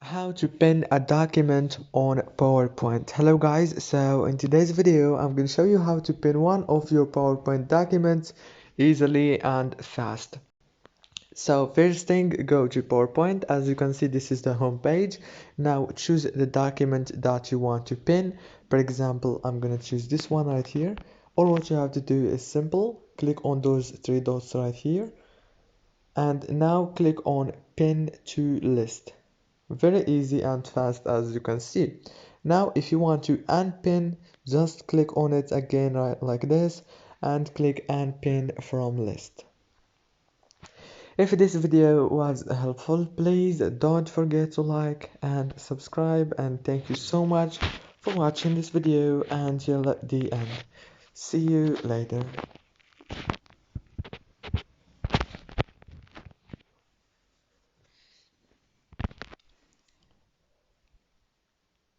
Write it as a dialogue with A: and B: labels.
A: How to pin a document on PowerPoint. Hello guys, so in today's video I'm going to show you how to pin one of your PowerPoint documents easily and fast. So first thing, go to PowerPoint. As you can see, this is the home page. Now choose the document that you want to pin. For example, I'm going to choose this one right here. Or what you have to do is simple, click on those three dots right here and now click on pin to list. Very easy and fast, as you can see. Now if you want to unpin, just click on it again right like this and click unpin from list. If this video was helpful, please don't forget to like and subscribe, and thank you so much for watching this video until the end. See you later.